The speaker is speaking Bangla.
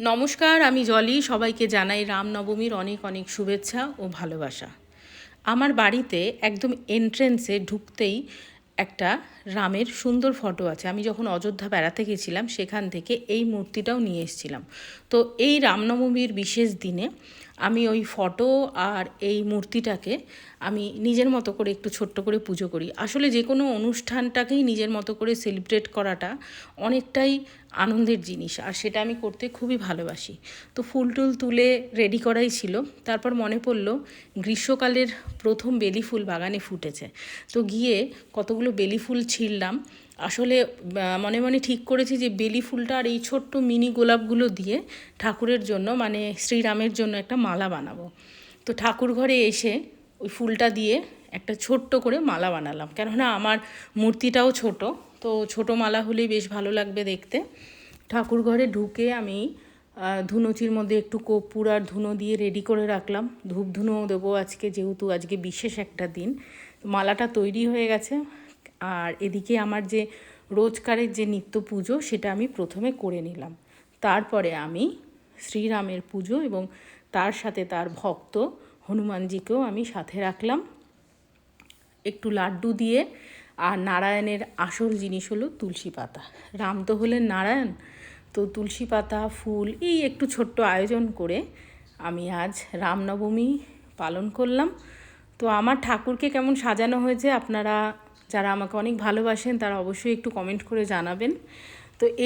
নমস্কার, আমি জলি। সবাইকে জানাই রামনবমীর অনেক অনেক শুভেচ্ছা ও ভালোবাসা। আমার বাড়িতে একদম এন্ট্রেন্সে ঢুকতেই একটা রামের সুন্দর ফটো আছে। আমি যখন অযোধ্যা বেড়াতে গেছিলাম সেখান থেকে এই মূর্তিটাও নিয়ে এসেছিলাম। তো এই রামনবমীর বিশেষ দিনে আমি ওই ফটো আর এই মূর্তিটাকে আমি নিজের মতো করে একটু ছোট্ট করে পুজো করি। আসলে যে কোনো অনুষ্ঠানটাকেই নিজের মতো করে সেলিব্রেট করাটা অনেকটাই আনন্দের জিনিস, আর সেটা আমি করতে খুবই ভালোবাসি। তো ফুল টুল তুলে রেডি করাই ছিল। তারপর মনে পড়লো গ্রীষ্মকালের প্রথম বেলি ফুল বাগানে ফুটেছে। তো গিয়ে কতগুলো বেলি ফুল ছিঁড়লাম। আসলে মনে মনে ঠিক করেছি যে বেলি ফুলটা আর এই ছোট্ট মিনি গোলাপগুলো দিয়ে ঠাকুরের জন্য, মানে শ্রীরামের জন্য একটা মালা বানাবো। তো ঠাকুর ঘরে এসে ওই ফুলটা দিয়ে একটা ছোট্ট করে মালা বানালাম, কেননা আমার মূর্তিটাও ছোট, তো ছোট মালা হলেই বেশ ভালো লাগবে দেখতে। ঠাকুর ঘরে ঢুকে আমি ধুনুচির মধ্যে একটু কর্পূর আর ধুনো দিয়ে রেডি করে রাখলাম। ধূপ ধুনোও দেবো আজকে, যেহেতু আজকে বিশেষ একটা দিন। মালাটা তৈরি হয়ে গেছে। আর এদিকে আমার যে রোজকারের যে নিত্য পুজো সেটা আমি প্রথমে করে নিলাম। তারপরে আমি শ্রীরামের পুজো এবং তার সাথে তার ভক্ত হনুমানজিকেও আমি সাথে রাখলাম। একটু লাড্ডু দিয়ে। আর নারায়ণের আসল জিনিস হলো তুলসী পাতা। রাম তো হলেন নারায়ণ, তো তুলসী পাতা, ফুল, এই একটু ছোট্ট আয়োজন করে আমি আজ রামনবমী পালন করলাম। তো আমার ঠাকুরকে কেমন সাজানো হয়েছে আপনারা যারা আমাকে অনেক ভালোবাসেন তারা অবশ্যই একটু কমেন্ট করে জানাবেন।